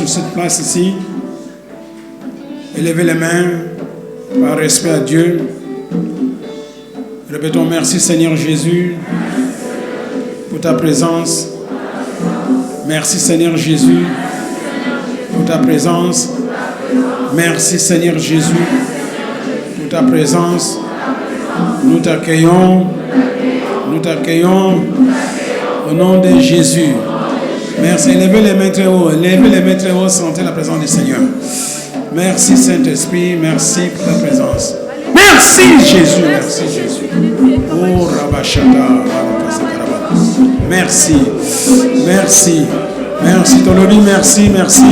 sur cette place ici. Élevez les mains par respect à Dieu. Répétons merci Seigneur Jésus pour ta présence. Merci Seigneur Jésus pour ta présence. Merci Seigneur Jésus pour ta présence. Nous t'accueillons au nom de Jésus. Merci. Levez les mains très haut. Levez les mains très haut. Sentez la présence du Seigneur. Merci Saint-Esprit. Merci pour ta présence. Merci Jésus. Merci Jésus. Oh Rabashata. Merci. Merci. Merci Tolobi. Merci. Merci.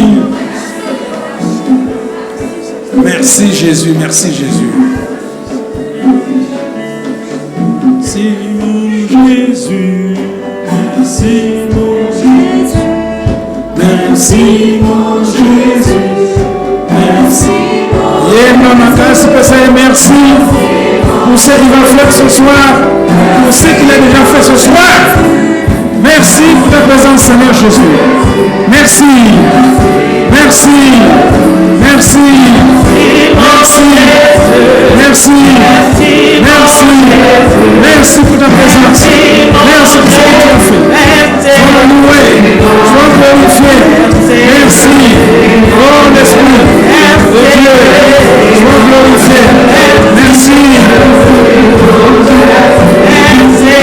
Merci Jésus. Merci Jésus. Merci mon Jésus. Merci mon Jésus. Merci mon Jésus. Merci mon merci pour ce qu'il va faire ce soir, pour ce qu'il a déjà fait ce soir. Merci pour ta présence, Seigneur Jésus. Merci. Merci. Merci. Merci. Merci. Merci. Merci pour ta présence. Merci pour ce que tu as fait. Sois loué. Sois glorifié. Merci. Oh l'Esprit de Dieu. Sois glorifié. Merci. Merci.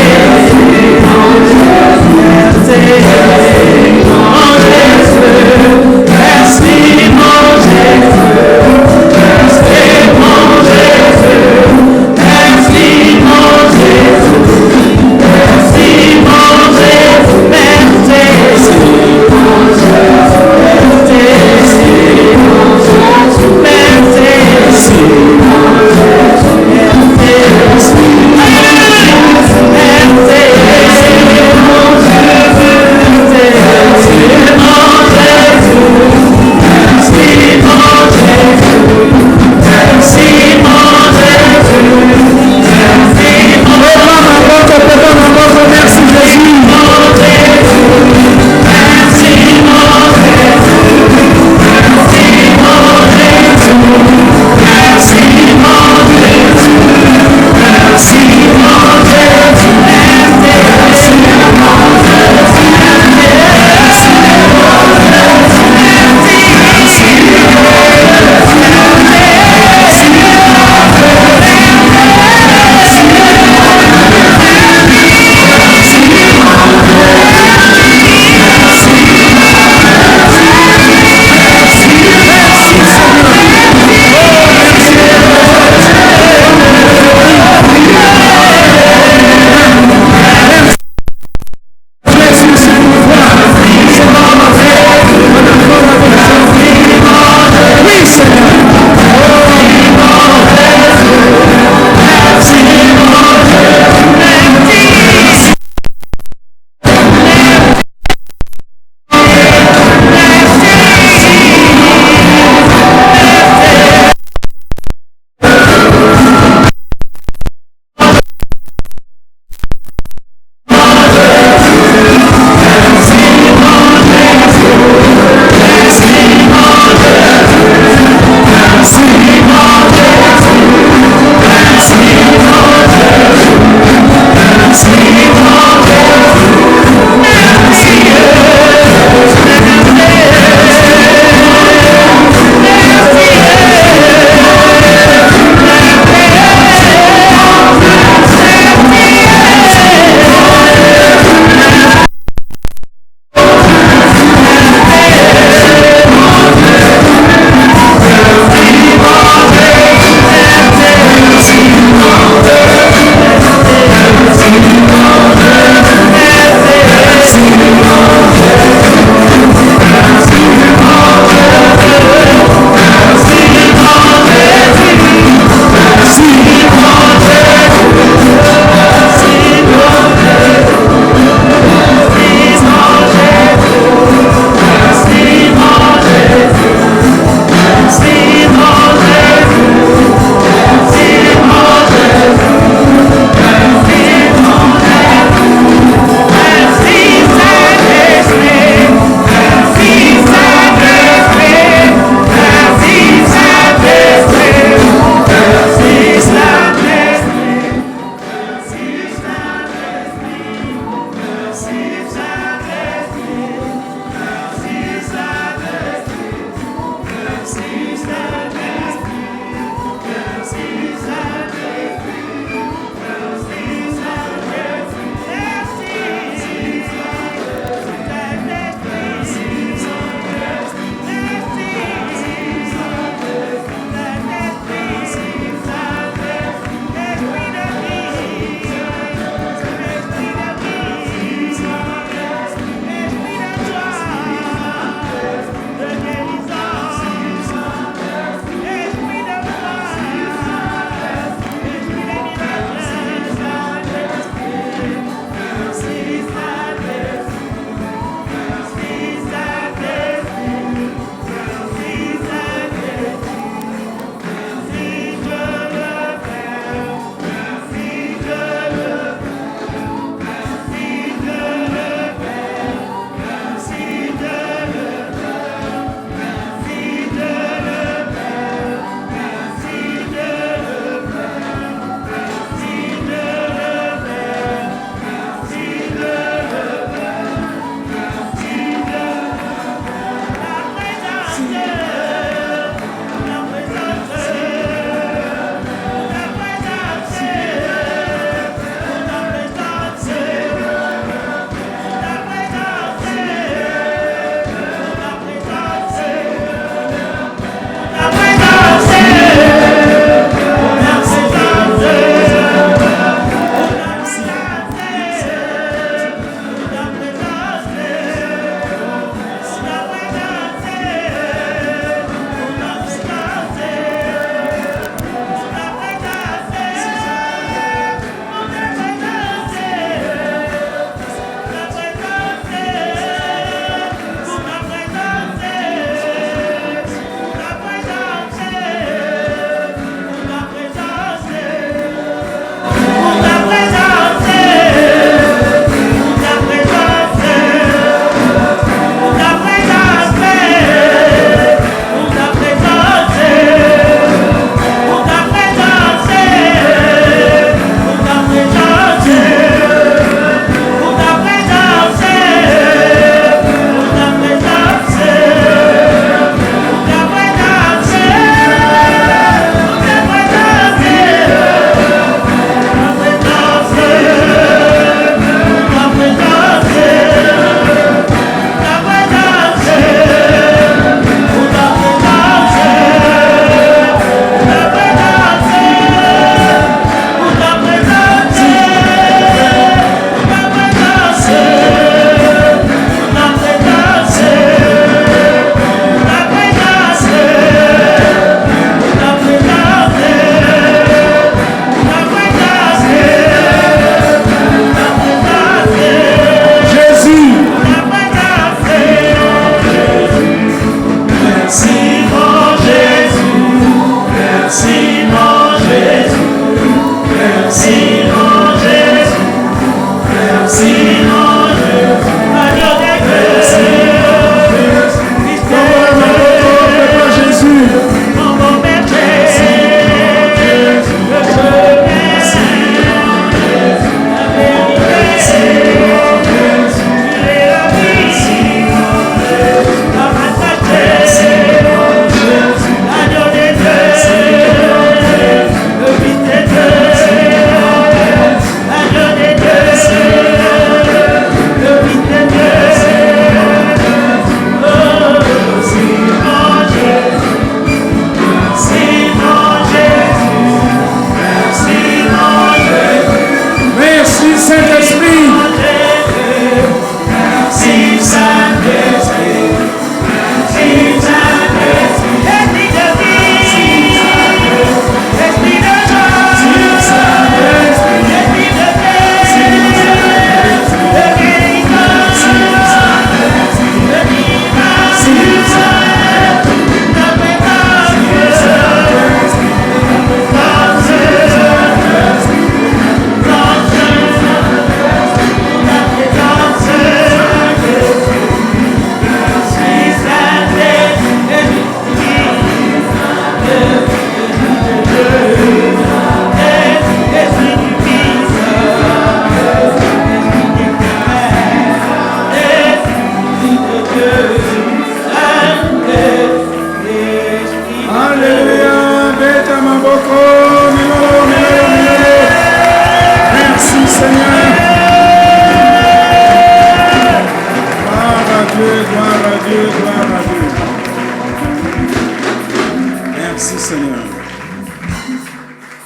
Seigneur.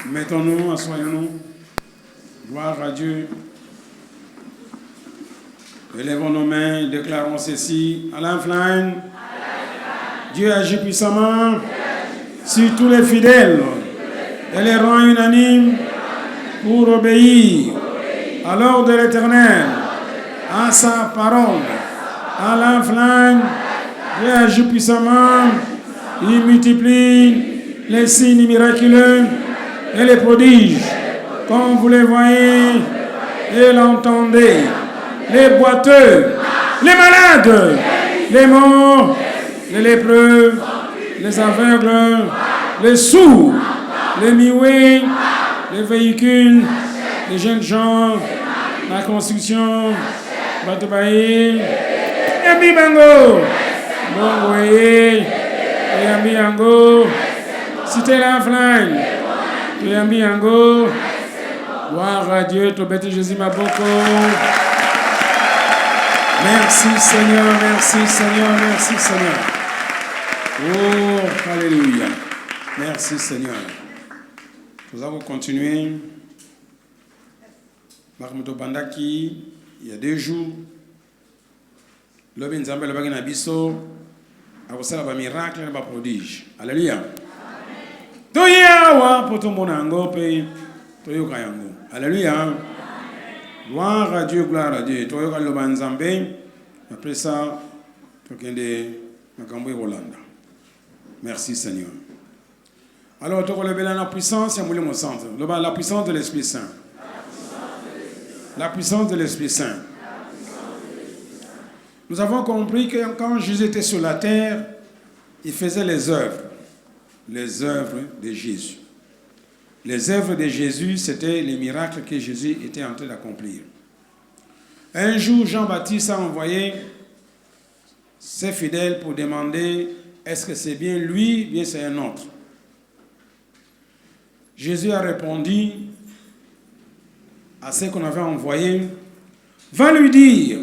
Mettons-nous, assoyons-nous. Gloire à Dieu. Élevons nos mains, déclarons ceci. Alain Flyne. Dieu agit puissamment sur tous les fidèles et les rend unanimes pour obéir à l'ordre de l'Éternel, à sa parole. Alain Flyne. Dieu agit puissamment. Il multiplie les signes miraculeux et les prodiges, comme vous les voyez et l'entendez. Les boiteux, les malades, les morts, les lépreux, les aveugles, les sourds, les muets, les véhicules, les jeunes gens, la construction, Batubaye, Yambi Bango, Bongoye, Yambi Ango, Cité la Flamme, Yambi Ango, gloire à Dieu, Tobete Jésus Maboko. Merci Seigneur, merci Seigneur, merci Seigneur. Oh, alléluia. Merci Seigneur. Nous allons continuer. Marmoto Bandaki, il y a 2 jours, l'homme Nzambe le bagana biso, a reçu un miracle, un prodige. Alléluia. Toya wa poto monango pe toyo kayango. Alléluia. Gloire à Dieu, gloire à Dieu. Toyo ka loba Nzambe. Après ça, tokende makambo Rolanda. Merci Seigneur. Alors, tu relèves la puissance, il y a mon centre. La puissance de l'Esprit Saint. La puissance de l'Esprit Saint. Nous avons compris que quand Jésus était sur la terre, il faisait les œuvres de Jésus. Les œuvres de Jésus, c'était les miracles que Jésus était en train d'accomplir. Un jour, Jean-Baptiste a envoyé ses fidèles pour demander est-ce que c'est bien lui ou bien c'est un autre. Jésus a répondu à ceux qu'on avait envoyés, va lui dire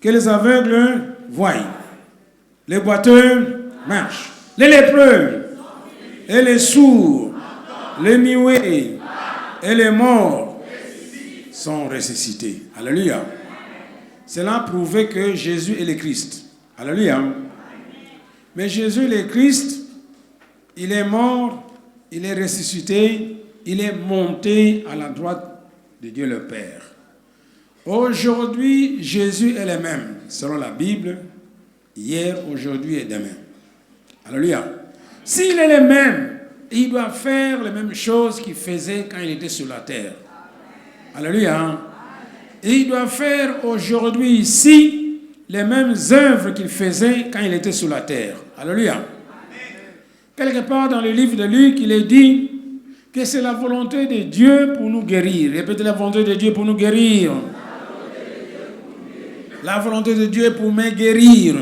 que les aveugles voient, les boiteux marchent, les lépreux et les sourds, les muets et les morts sont ressuscités. Alléluia. Cela prouvait que Jésus est le Christ. Alléluia. Mais Jésus est le Christ, il est mort, il est ressuscité, il est monté à la droite de Dieu le Père. Aujourd'hui, Jésus est le même, selon la Bible, hier, aujourd'hui et demain. Alléluia. S'il est le même, il doit faire les mêmes choses qu'il faisait quand il était sur la terre. Alléluia. Et il doit faire aujourd'hui ici les mêmes œuvres qu'il faisait quand il était sur la terre. Alléluia. Quelque part dans le livre de Luc, il est dit que c'est la volonté de Dieu pour nous guérir. Répétez, la volonté de Dieu pour nous guérir. La volonté de Dieu pour me guérir.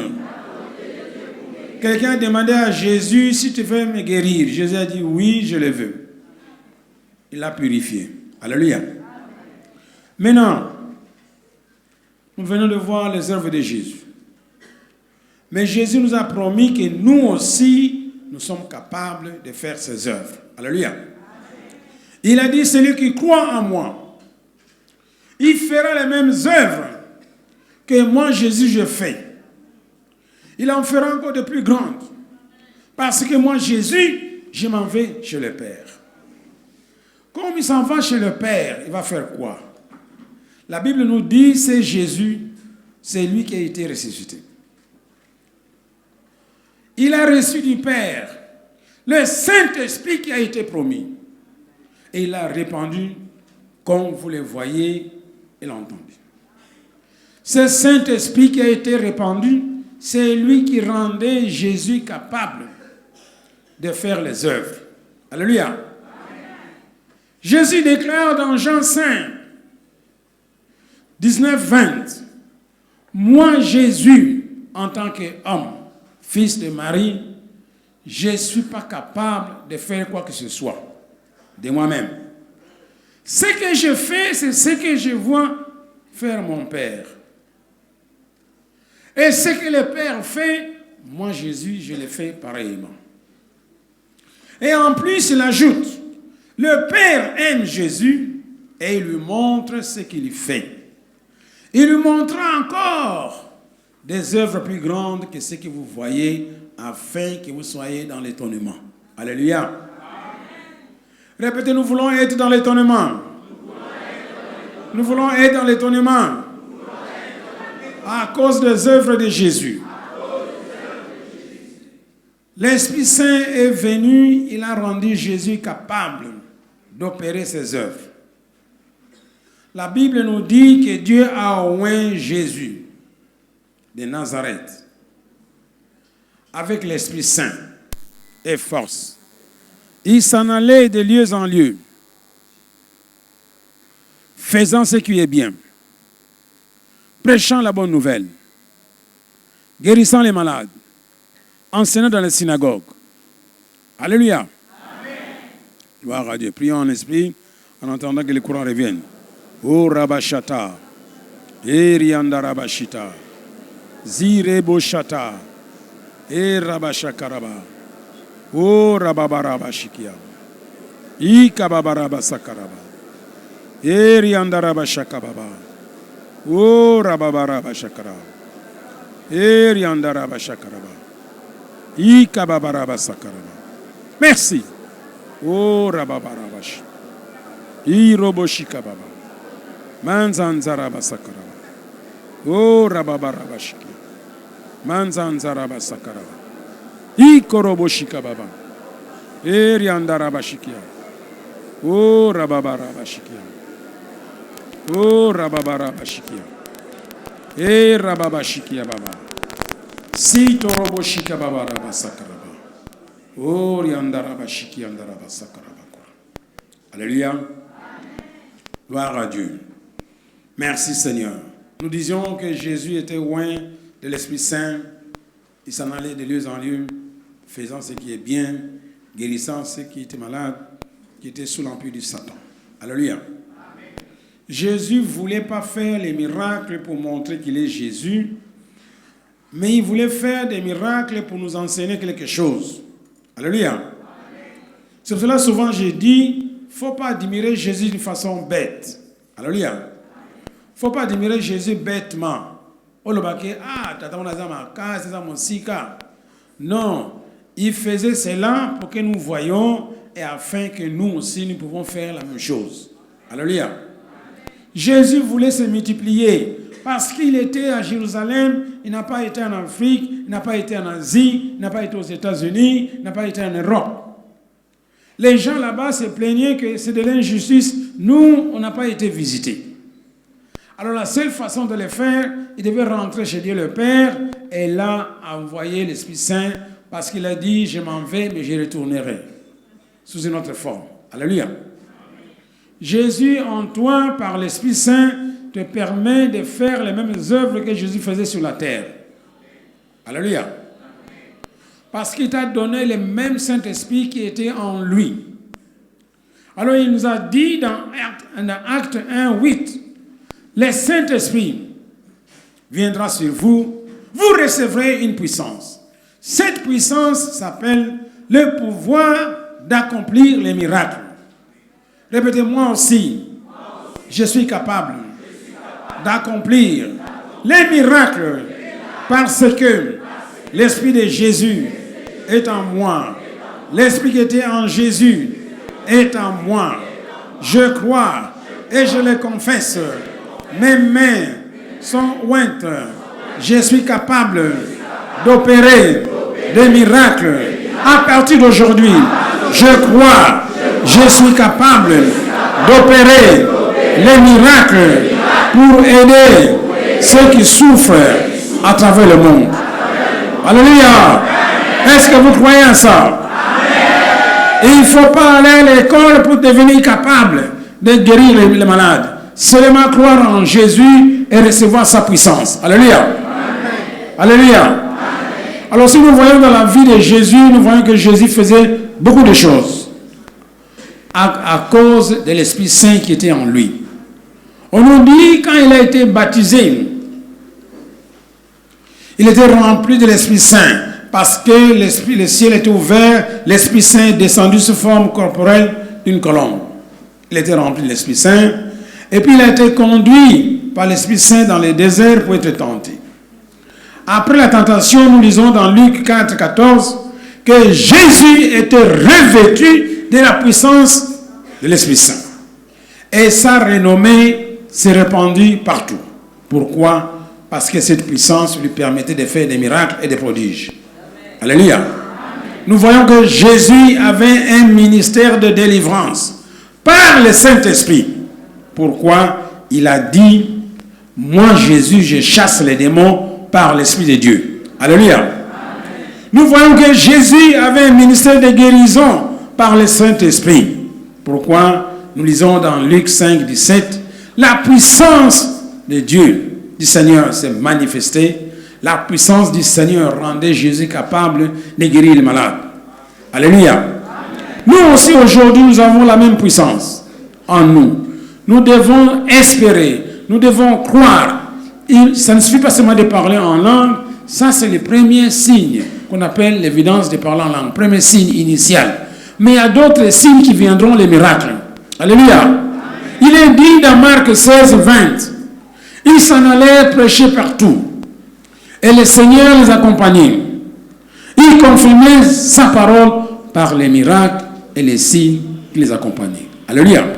Quelqu'un a demandé à Jésus si tu veux me guérir. Jésus a dit oui, je le veux. Il l'a purifié. Alléluia. Maintenant, nous venons de voir les œuvres de Jésus. Mais Jésus nous a promis que nous aussi, nous sommes capables de faire ces œuvres. Alléluia. Il a dit, celui qui croit en moi, il fera les mêmes œuvres que moi, Jésus, je fais. Il en fera encore de plus grandes. Parce que moi, Jésus, je m'en vais chez le Père. Comme il s'en va chez le Père, il va faire quoi? La Bible nous dit, c'est Jésus, c'est lui qui a été ressuscité. Il a reçu du Père le Saint-Esprit qui a été promis. Et il a répandu, comme vous le voyez et l'entendez. Ce Saint-Esprit qui a été répandu, c'est lui qui rendait Jésus capable de faire les œuvres. Alléluia. Amen. Jésus déclare dans Jean 5, 19-20, moi Jésus, en tant qu'homme, fils de Marie, je ne suis pas capable de faire quoi que ce soit de moi-même. Ce que je fais, c'est ce que je vois faire mon Père. Et ce que le Père fait, moi Jésus, je le fais pareillement. Et en plus, il ajoute, le Père aime Jésus et il lui montre ce qu'il fait. Il lui montrera encore des œuvres plus grandes que ce que vous voyez afin que vous soyez dans l'étonnement. Alléluia. Répétez, nous voulons être dans l'étonnement. Nous voulons être dans l'étonnement à cause des œuvres de Jésus. L'Esprit Saint est venu, il a rendu Jésus capable d'opérer ses œuvres. La Bible nous dit que Dieu a oint Jésus de Nazareth avec l'Esprit Saint et force. Il s'en allait de lieu en lieu, faisant ce qui est bien, prêchant la bonne nouvelle, guérissant les malades, enseignant dans les synagogues. Alléluia. Amen. Gloire à Dieu. Prions en esprit en entendant que les courants reviennent. O Rabashata, Erianda Rabashita, Zirebo Shata, E Rabashakaraba, O Rababarabashikia, Ikababaraba Sakaraba, Erianda Rabashakababa, O Rababarabashakaraba, Erianda Rabashakaraba, Ikababaraba Sakaraba. Merci. O Rababarabash, Iroboshikababa. Manzanzaraba sakaraba. O rababarabashiki. Manzanzaraba sakaraba. Ikoroboshika baba. Eriandarabashikia. O rababarabashikia. O rababarabashikia. E rababashikia baba. Sitoroboshika baba rabasakaraba. O riandarabashiki andaraba sakaraba. Alléluia. Gloire à Dieu. Merci Seigneur. Nous disions que Jésus était oint de l'Esprit Saint. Il s'en allait de lieu en lieu, faisant ce qui est bien, guérissant ceux qui étaient malades, qui étaient sous l'empire du Satan. Alléluia. Amen. Jésus ne voulait pas faire les miracles pour montrer qu'il est Jésus, mais il voulait faire des miracles pour nous enseigner quelque chose. Alléluia. Amen. C'est pour cela souvent j'ai dit, il ne faut pas admirer Jésus d'une façon bête. Alléluia. Il ne faut pas admirer Jésus bêtement. Non, il faisait cela pour que nous voyions et afin que nous aussi nous pouvons faire la même chose. Alléluia. Jésus voulait se multiplier parce qu'il était à Jérusalem, il n'a pas été en Afrique, il n'a pas été en Asie, il n'a pas été aux États-Unis, il n'a pas été en Europe. Les gens là-bas se plaignaient que c'est de l'injustice. Nous, on n'a pas été visités. Alors la seule façon de le faire, il devait rentrer chez Dieu le Père et là envoyer l'Esprit Saint parce qu'il a dit, je m'en vais mais je retournerai sous une autre forme. Alléluia. Jésus en toi, par l'Esprit Saint, te permet de faire les mêmes œuvres que Jésus faisait sur la terre. Alléluia. Parce qu'il t'a donné le même Saint-Esprit qui était en lui. Alors il nous a dit dans Acte 1, 8, le Saint-Esprit viendra sur vous, vous recevrez une puissance. Cette puissance s'appelle le pouvoir d'accomplir les miracles. Répétez-moi aussi, je suis capable d'accomplir les miracles parce que l'Esprit de Jésus est en moi. L'Esprit qui était en Jésus est en moi. Je crois et je le confesse. Mes mains sont ointes. Je suis capable d'opérer des miracles. À partir d'aujourd'hui, je crois, je suis capable d'opérer les miracles pour aider ceux qui souffrent à travers le monde. Alléluia. Est-ce que vous croyez à ça? Il ne faut pas aller à l'école pour devenir capable de guérir les malades. Seulement croire en Jésus et recevoir sa puissance. Alléluia. Amen. Alléluia. Amen. Alors si nous voyons dans la vie de Jésus, nous voyons que Jésus faisait beaucoup de choses à cause de l'Esprit Saint qui était en lui. On nous dit quand il a été baptisé, il était rempli de l'Esprit Saint. parce que le ciel était ouvert, l'Esprit Saint est descendu sous forme corporelle d'une colombe. Il était rempli de l'Esprit Saint. Et puis il a été conduit par l'Esprit Saint dans les déserts pour être tenté. Après la tentation, nous lisons dans Luc 4, 14 que Jésus était revêtu de la puissance de l'Esprit Saint. Et sa renommée s'est répandue partout. Pourquoi? Parce que cette puissance lui permettait de faire des miracles et des prodiges. Amen. Alléluia. Amen. Nous voyons que Jésus avait un ministère de délivrance par le Saint-Esprit. Pourquoi? Il a dit, moi Jésus, je chasse les démons par l'Esprit de Dieu. Alléluia. Amen. Nous voyons que Jésus avait un ministère de guérison par le Saint-Esprit. Pourquoi? Nous lisons dans Luc 5, 17, la puissance de Dieu, du Seigneur s'est manifestée. La puissance du Seigneur rendait Jésus capable de guérir les malades. Alléluia. Amen. Nous aussi aujourd'hui, nous avons la même puissance en nous. Nous devons espérer, nous devons croire. Ça ne suffit pas seulement de parler en langue, ça c'est le premier signe qu'on appelle l'évidence de parler en langue, premier signe initial. Mais il y a d'autres signes qui viendront, les miracles. Alléluia. Amen. Il est dit dans Marc 16, 20, ils s'en allaient prêcher partout et le Seigneur les accompagnait. Il confirmait sa parole par les miracles et les signes qui les accompagnaient. Alléluia. Amen.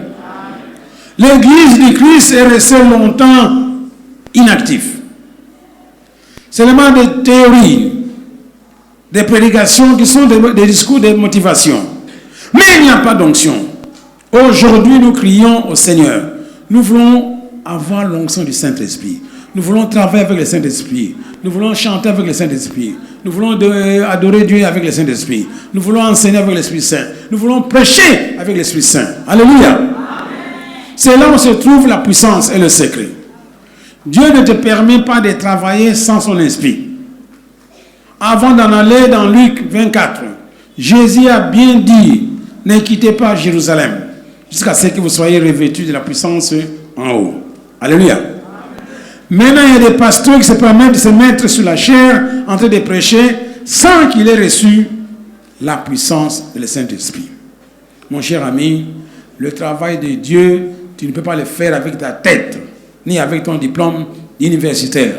L'église du Christ est restée longtemps inactive. Seulement des théories, des prédications qui sont des discours de motivation. Mais il n'y a pas d'onction. Aujourd'hui, nous crions au Seigneur. Nous voulons avoir l'onction du Saint-Esprit. Nous voulons travailler avec le Saint-Esprit. Nous voulons chanter avec le Saint-Esprit. Nous voulons adorer Dieu avec le Saint-Esprit. Nous voulons enseigner avec l'Esprit Saint. Nous voulons prêcher avec l'Esprit Saint. Alléluia. C'est là où se trouve la puissance et le secret. Dieu ne te permet pas de travailler sans son esprit. Avant d'en aller dans Luc 24, Jésus a bien dit, ne quittez pas Jérusalem jusqu'à ce que vous soyez revêtus de la puissance en haut. Alléluia. Amen. Maintenant, il y a des pasteurs qui se permettent de se mettre sur la chair en train de prêcher sans qu'il ait reçu la puissance du Saint-Esprit. Mon cher ami, le travail de Dieu, tu ne peux pas le faire avec ta tête, ni avec ton diplôme universitaire.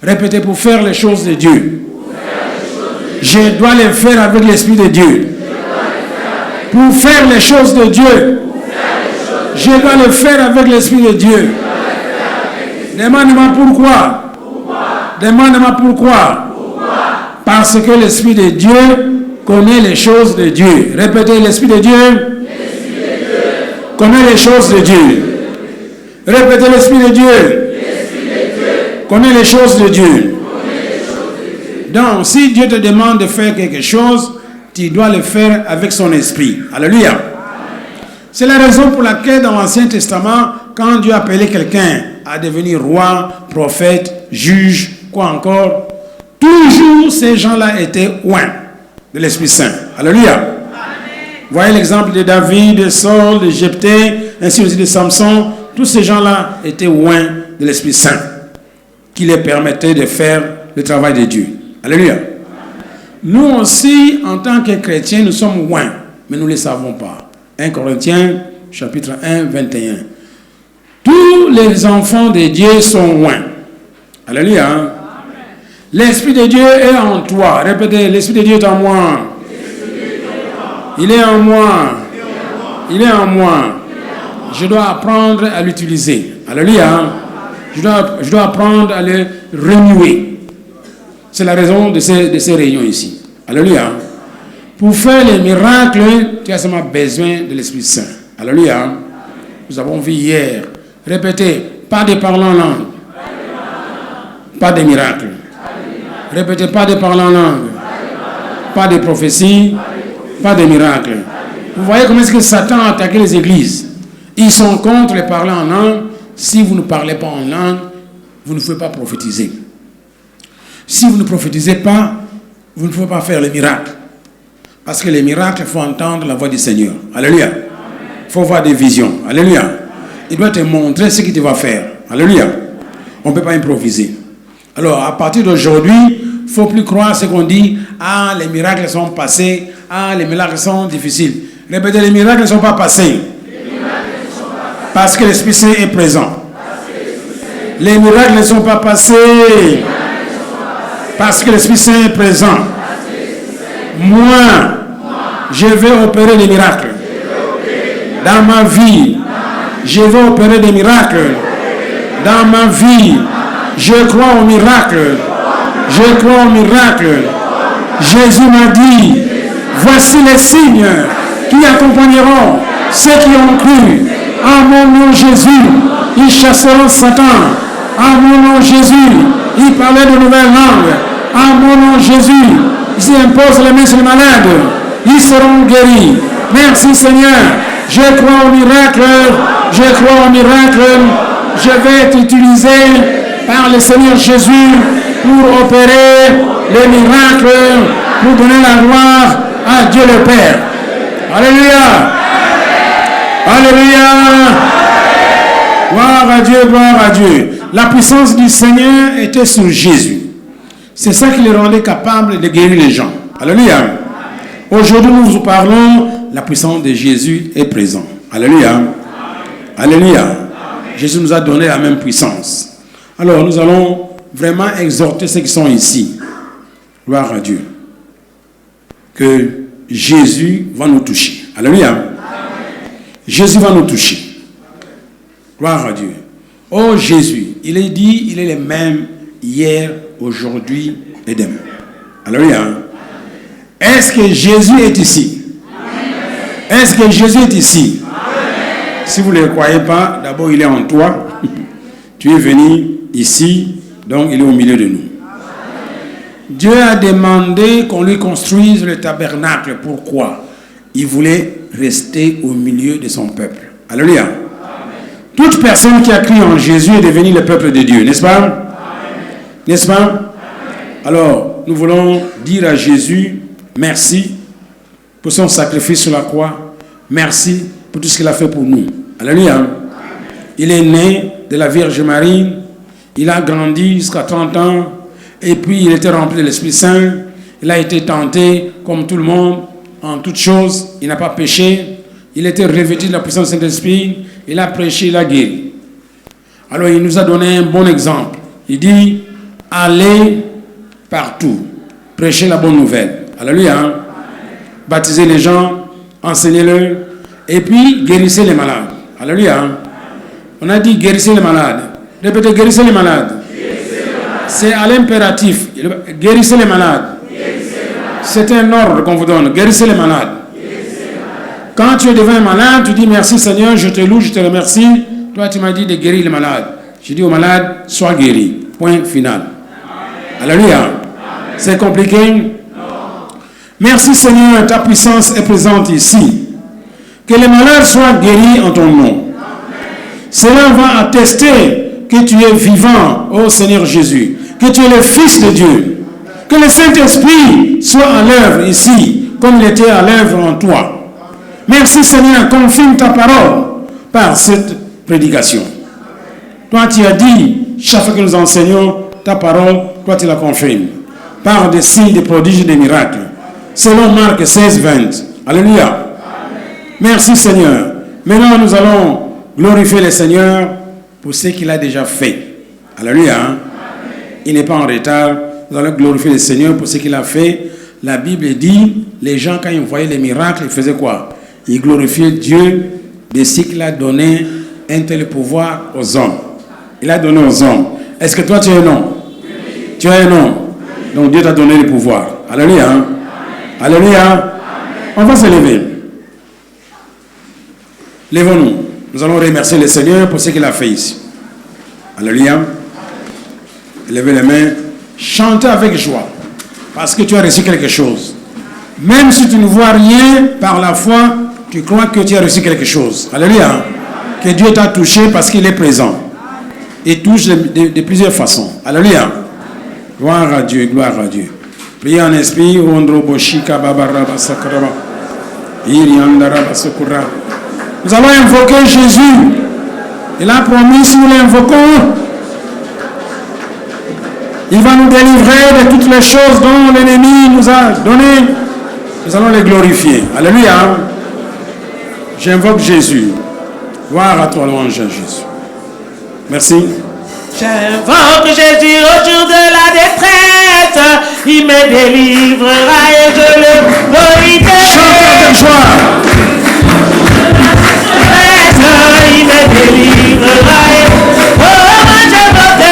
Répétez, pour faire les choses de Dieu. Je dois les faire avec l'Esprit de Dieu. Pour faire les choses de Dieu, je dois le faire avec l'Esprit de Dieu. Demande-moi pourquoi. Demande-moi pourquoi. Parce que l'Esprit de Dieu connaît les choses de Dieu. Répétez, l'Esprit de Dieu connaît les choses de Dieu. Répétez, l'Esprit de Dieu connaît les choses de Dieu. Donc, si Dieu te demande de faire quelque chose, tu dois le faire avec son esprit. Alléluia. C'est la raison pour laquelle dans l'Ancien Testament, quand Dieu appelait quelqu'un à devenir roi, prophète, juge, quoi encore, toujours ces gens-là étaient oints de l'Esprit Saint. Alléluia. Voyez l'exemple de David, de Saul, de Jephthé, ainsi aussi de Samson. Tous ces gens-là étaient oints de l'Esprit Saint qui les permettait de faire le travail de Dieu. Alléluia. Nous aussi, en tant que chrétiens, nous sommes oints, mais nous ne le savons pas. 1 Corinthiens, chapitre 1, 21. Tous les enfants de Dieu sont oints. Alléluia. Hein? L'Esprit de Dieu est en toi. Répétez, l'Esprit de Dieu est en moi. Il est en moi. Il est en moi. Je dois apprendre à l'utiliser. Alléluia. Hein? Je dois apprendre à le remuer. C'est la raison de ces réunions ici. Alléluia. Pour faire les miracles, tu as seulement besoin de l'Esprit Saint. Alléluia. Nous avons vu hier. Répétez, pas de parler en langue. Pas de miracles. Répétez, pas de parler en langue. Pas de prophétie. Pas de miracles. Vous voyez comment est-ce que Satan a attaqué les églises. Ils sont contre les parler en langue. Si vous ne parlez pas en langue, vous ne pouvez pas prophétiser. Si vous ne prophétisez pas, vous ne pouvez pas faire les miracles. Parce que les miracles, il faut entendre la voix du Seigneur. Alléluia. Il faut voir des visions. Alléluia. Il doit te montrer ce qu'il te va faire. Alléluia. On ne peut pas improviser. Alors, à partir d'aujourd'hui, il ne faut plus croire ce qu'on dit. Ah, les miracles sont passés. Ah, les miracles sont difficiles. Répétez, les miracles ne sont pas passés. Parce que l'Esprit Saint est présent. Les miracles ne sont pas passés. Parce que l'Esprit Saint est présent. Moi, je vais opérer des miracles. Dans ma vie, je vais opérer des miracles. Dans ma vie, je crois au miracle. Je crois au miracle. Jésus m'a dit, voici les signes qui accompagneront ceux qui ont cru. En mon nom Jésus, ils chasseront Satan. En mon nom Jésus, ils parlent de nouvelles langues. En mon nom Jésus, ils imposent les mains sur les malades. Ils seront guéris. Merci Seigneur. Je crois au miracle. Je crois au miracle. Je vais être utilisé par le Seigneur Jésus pour opérer les miracles, pour donner la gloire à Dieu le Père. Alléluia. Alléluia. Gloire à Dieu, gloire à Dieu. La puissance du Seigneur était sur Jésus. C'est ça qui le rendait capable de guérir les gens. Alléluia. Aujourd'hui, nous vous parlons, la puissance de Jésus est présente. Alléluia. Alléluia. Jésus nous a donné la même puissance. Alors, nous allons vraiment exhorter ceux qui sont ici. Gloire à Dieu. Que Jésus va nous toucher. Alléluia. Jésus va nous toucher. Gloire à Dieu. Oh Jésus, il est dit, il est le même hier, aujourd'hui et demain. Alléluia. Est-ce que Jésus est ici? Est-ce que Jésus est ici? Si vous ne le croyez pas, d'abord il est en toi. Tu es venu ici, donc il est au milieu de nous. Dieu a demandé qu'on lui construise le tabernacle. Pourquoi? Il voulait rester au milieu de son peuple. Alléluia. Toute personne qui a cru en Jésus est devenue le peuple de Dieu, n'est-ce pas? N'est-ce pas? Alors, nous voulons dire à Jésus, merci pour son sacrifice sur la croix. Merci pour tout ce qu'il a fait pour nous. Alléluia. Il est né de la Vierge Marie. Il a grandi jusqu'à 30 ans. Et puis, il était rempli de l'Esprit Saint. Il a été tenté, comme tout le monde, en toutes choses. Il n'a pas péché. Il était revêtu de la puissance de l'Esprit. Il a prêché, il a guéri. Alors, il nous a donné un bon exemple. Il dit, allez partout. Prêchez la bonne nouvelle. Alléluia. Baptisez les gens. Enseignez-le. Et puis, guérissez les malades. Alléluia. On a dit, guérissez les malades. Répétez, guérissez les malades. C'est à l'impératif. Guérissez les malades. C'est un ordre qu'on vous donne. Guérissez les malades. Quand tu es devant un malade, tu dis merci Seigneur, je te loue, je te remercie. Toi, tu m'as dit de guérir les malades. Je dis aux malades, sois guéri. Point final. Alléluia. C'est compliqué? Merci Seigneur, ta puissance est présente ici. Que les malades soient guéris en ton nom. Cela va attester que tu es vivant, ô Seigneur Jésus. Que tu es le Fils de Dieu. Que le Saint-Esprit soit à l'œuvre ici, comme il était à l'œuvre en toi. Merci Seigneur, confirme ta parole par cette prédication. Toi tu as dit, chaque fois que nous enseignons ta parole, toi tu la confirmes. Par des signes, des prodiges et des miracles. Selon Marc 16, 20. Alléluia. Merci Seigneur. Maintenant nous allons glorifier le Seigneur pour ce qu'il a déjà fait. Alléluia. Il n'est pas en retard. Nous allons glorifier le Seigneur pour ce qu'il a fait. La Bible dit, les gens quand ils voyaient les miracles, ils faisaient quoi? Ils glorifiaient Dieu de ce qu'il a donné un tel pouvoir aux hommes. Il a donné aux hommes. Est-ce que toi tu as un nom? Tu as un nom. Donc Dieu t'a donné le pouvoir. Alléluia. Alléluia. On va se lever. Lèvons-nous. Nous allons remercier le Seigneur pour ce qu'il a fait ici. Alléluia. Levez les mains. Chantez avec joie. Parce que tu as reçu quelque chose. Même si tu ne vois rien, par la foi, tu crois que tu as reçu quelque chose. Alléluia. Que Dieu t'a touché parce qu'il est présent. Il touche de plusieurs façons. Alléluia. Gloire à Dieu, gloire à Dieu. Priez en esprit. Nous allons invoquer Jésus. Il a promis, si nous l'invoquons, Il va nous délivrer de toutes les choses dont l'ennemi nous a donné. Nous allons les glorifier. Alléluia. J'invoque Jésus. Gloire à toi, louange à Jésus. Merci. J'invoque Jésus au jour de la détresse. Il me délivrera et je le glorifierai. Chantez avec joie. Il me délivrera et oh, moi j'invoque.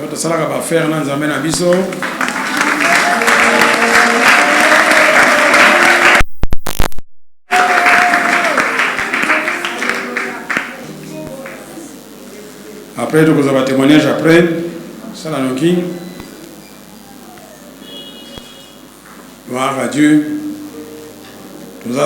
Votre salaire va faire nous amène à biso. Après, nous avons un témoignage après. Ça, la Gloire à Dieu.